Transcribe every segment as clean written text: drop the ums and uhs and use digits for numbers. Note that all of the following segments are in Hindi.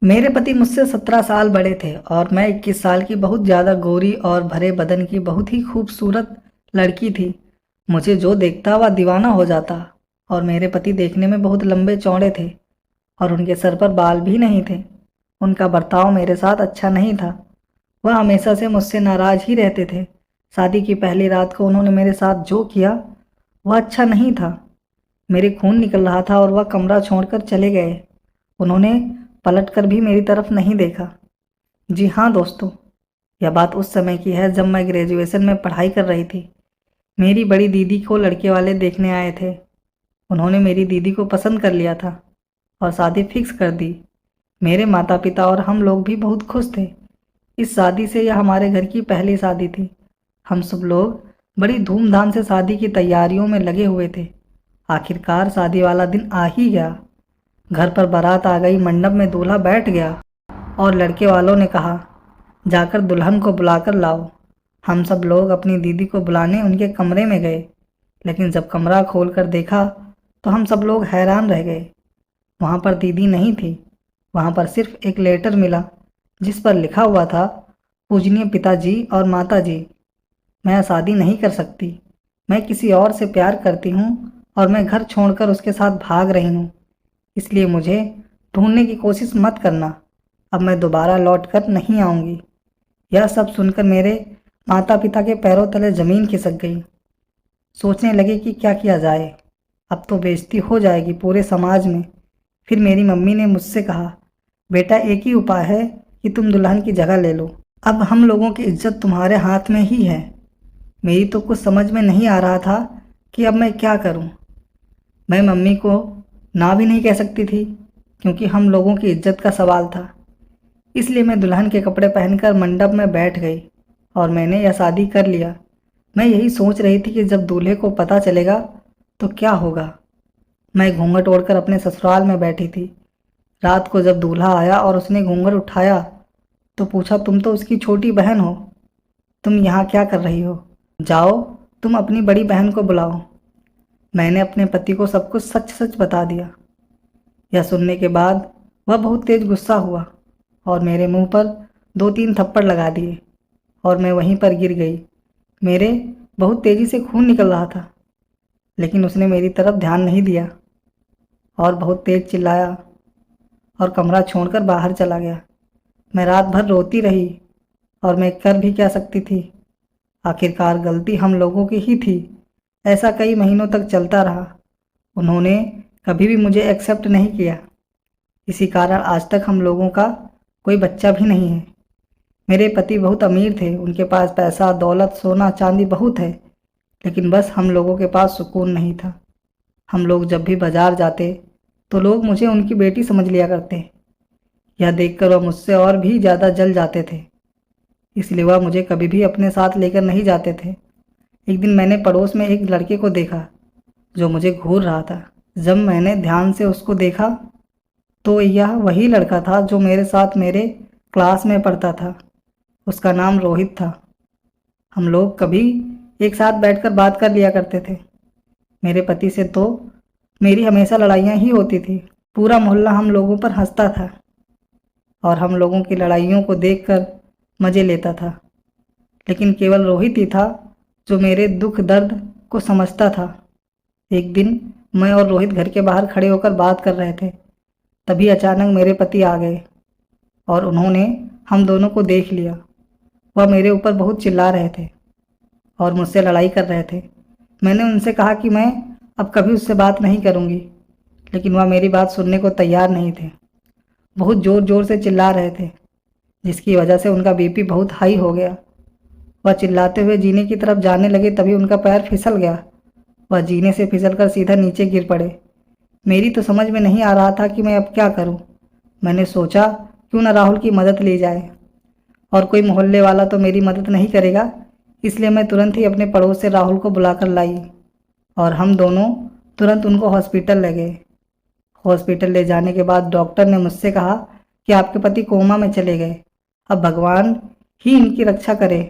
मेरे पति मुझसे 17 साल बड़े थे और मैं 21 साल की बहुत ज़्यादा गोरी और भरे बदन की बहुत ही खूबसूरत लड़की थी। मुझे जो देखता वह दीवाना हो जाता। और मेरे पति देखने में बहुत लंबे चौड़े थे और उनके सर पर बाल भी नहीं थे। उनका बर्ताव मेरे साथ अच्छा नहीं था। वह हमेशा से मुझसे नाराज़ ही रहते थे। शादी की पहली रात को उन्होंने मेरे साथ जो किया वह अच्छा नहीं था। मेरे खून निकल रहा था और वह कमरा छोड़कर चले गए। उन्होंने पलटकर भी मेरी तरफ नहीं देखा। जी हाँ दोस्तों, यह बात उस समय की है जब मैं ग्रेजुएशन में पढ़ाई कर रही थी। मेरी बड़ी दीदी को लड़के वाले देखने आए थे। उन्होंने मेरी दीदी को पसंद कर लिया था और शादी फिक्स कर दी। मेरे माता पिता और हम लोग भी बहुत खुश थे। इस शादी से यह हमारे घर की पहली शादी थी। हम सब लोग बड़ी धूमधाम से शादी की तैयारियों में लगे हुए थे। आखिरकार शादी वाला दिन आ ही गया। घर पर बारात आ गई, मंडप में दूल्हा बैठ गया और लड़के वालों ने कहा, जाकर दुल्हन को बुलाकर लाओ। हम सब लोग अपनी दीदी को बुलाने उनके कमरे में गए, लेकिन जब कमरा खोलकर देखा तो हम सब लोग हैरान रह गए। वहाँ पर दीदी नहीं थी। वहाँ पर सिर्फ एक लेटर मिला जिस पर लिखा हुआ था, पूजनीय पिताजी और माताजी, मैं शादी नहीं कर सकती। मैं किसी और से प्यार करती हूँ और मैं घर छोड़कर उसके साथ भाग रही हूँ। इसलिए मुझे ढूंढने की कोशिश मत करना। अब मैं दोबारा लौट कर नहीं आऊँगी। यह सब सुनकर मेरे माता पिता के पैरों तले ज़मीन खिसक गई। सोचने लगे कि क्या किया जाए। अब तो बेइज्जती हो जाएगी पूरे समाज में। फिर मेरी मम्मी ने मुझसे कहा, बेटा एक ही उपाय है कि तुम दुल्हन की जगह ले लो। अब हम लोगों की इज्जत तुम्हारे हाथ में ही है। मेरी तो कुछ समझ में नहीं आ रहा था कि अब मैं क्या करूं। मैं मम्मी को ना भी नहीं कह सकती थी क्योंकि हम लोगों की इज्जत का सवाल था। इसलिए मैं दुल्हन के कपड़े पहनकर मंडप में बैठ गई और मैंने यह शादी कर लिया। मैं यही सोच रही थी कि जब दूल्हे को पता चलेगा तो क्या होगा। मैं घूंघट ओढ़कर अपने ससुराल में बैठी थी। रात को जब दूल्हा आया और उसने घूंघट उठाया तो पूछा, तुम तो उसकी छोटी बहन हो, तुम यहाँ क्या कर रही हो? जाओ, तुम अपनी बड़ी बहन को बुलाओ। मैंने अपने पति को सब कुछ सच सच बता दिया। यह सुनने के बाद वह बहुत तेज गुस्सा हुआ और मेरे मुंह पर 2-3 थप्पड़ लगा दिए और मैं वहीं पर गिर गई। मेरे बहुत तेज़ी से खून निकल रहा था, लेकिन उसने मेरी तरफ ध्यान नहीं दिया और बहुत तेज चिल्लाया और कमरा छोड़कर बाहर चला गया। मैं रात भर रोती रही और मैं कर भी क्या सकती थी। आखिरकार गलती हम लोगों की ही थी। ऐसा कई महीनों तक चलता रहा। उन्होंने कभी भी मुझे एक्सेप्ट नहीं किया। इसी कारण आज तक हम लोगों का कोई बच्चा भी नहीं है। मेरे पति बहुत अमीर थे, उनके पास पैसा दौलत सोना चांदी बहुत है, लेकिन बस हम लोगों के पास सुकून नहीं था। हम लोग जब भी बाजार जाते तो लोग मुझे उनकी बेटी समझ लिया करते। यह देखकर वह मुझसे और भी ज़्यादा जल जाते थे। इसलिए वह मुझे कभी भी अपने साथ लेकर नहीं जाते थे। एक दिन मैंने पड़ोस में एक लड़के को देखा जो मुझे घूर रहा था। जब मैंने ध्यान से उसको देखा तो यह वही लड़का था जो मेरे साथ मेरे क्लास में पढ़ता था। उसका नाम रोहित था। हम लोग कभी एक साथ बैठकर बात कर लिया करते थे। मेरे पति से तो मेरी हमेशा लड़ाइयाँ ही होती थी। पूरा मोहल्ला हम लोगों पर हंसता था और हम लोगों की लड़ाइयों को देखकर मज़े लेता था, लेकिन केवल रोहित ही था जो मेरे दुख दर्द को समझता था। एक दिन मैं और रोहित घर के बाहर खड़े होकर बात कर रहे थे। तभी अचानक मेरे पति आ गए और उन्होंने हम दोनों को देख लिया। वह मेरे ऊपर बहुत चिल्ला रहे थे और मुझसे लड़ाई कर रहे थे। मैंने उनसे कहा कि मैं अब कभी उससे बात नहीं करूँगी, लेकिन वह मेरी बात सुनने को तैयार नहीं थे। बहुत ज़ोर ज़ोर से चिल्ला रहे थे, जिसकी वजह से उनका बीपी बहुत हाई हो गया। वह चिल्लाते हुए जीने की तरफ जाने लगे, तभी उनका पैर फिसल गया। वह जीने से फिसलकर सीधा नीचे गिर पड़े। मेरी तो समझ में नहीं आ रहा था कि मैं अब क्या करूं। मैंने सोचा क्यों न राहुल की मदद ली जाए, और कोई मोहल्ले वाला तो मेरी मदद नहीं करेगा। इसलिए मैं तुरंत ही अपने पड़ोस से राहुल को बुलाकर लाई और हम दोनों तुरंत उनको हॉस्पिटल ले गए। हॉस्पिटल ले जाने के बाद डॉक्टर ने मुझसे कहा कि आपके पति कोमा में चले गए, अब भगवान ही इनकी रक्षा करे।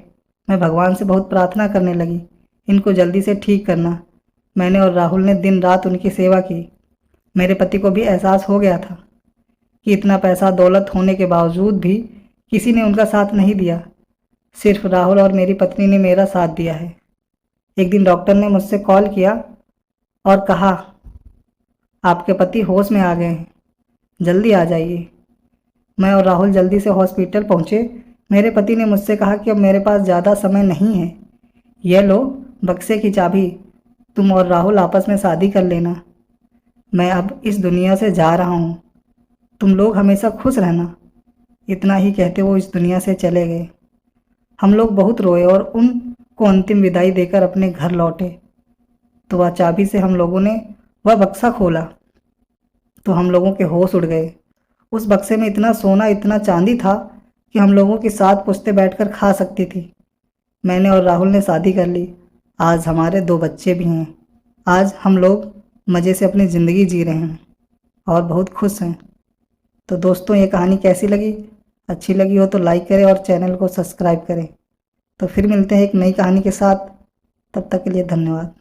मैं भगवान से बहुत प्रार्थना करने लगी, इनको जल्दी से ठीक करना। मैंने और राहुल ने दिन रात उनकी सेवा की। मेरे पति को भी एहसास हो गया था कि इतना पैसा दौलत होने के बावजूद भी किसी ने उनका साथ नहीं दिया। सिर्फ राहुल और मेरी पत्नी ने मेरा साथ दिया है। एक दिन डॉक्टर ने मुझसे कॉल किया और कहा, आपके पति होश में आ गए हैं, जल्दी आ जाइए। मैं और राहुल जल्दी से हॉस्पिटल पहुंचे। मेरे पति ने मुझसे कहा कि अब मेरे पास ज़्यादा समय नहीं है, यह लो बक्से की चाबी, तुम और राहुल आपस में शादी कर लेना। मैं अब इस दुनिया से जा रहा हूँ, तुम लोग हमेशा खुश रहना। इतना ही कहते वो इस दुनिया से चले गए। हम लोग बहुत रोए और उनको अंतिम विदाई देकर अपने घर लौटे। तो वह चाबी से हम लोगों ने वह बक्सा खोला तो हम लोगों के होश उड़ गए। उस बक्से में इतना सोना, इतना चांदी था कि हम लोगों की 7 पुश्तें बैठकर खा सकती थी। मैंने और राहुल ने शादी कर ली। आज हमारे 2 बच्चे भी हैं। आज हम लोग मज़े से अपनी ज़िंदगी जी रहे हैं और बहुत खुश हैं। तो दोस्तों, ये कहानी कैसी लगी? अच्छी लगी हो तो लाइक करें और चैनल को सब्सक्राइब करें। तो फिर मिलते हैं एक नई कहानी के साथ। तब तक के लिए धन्यवाद।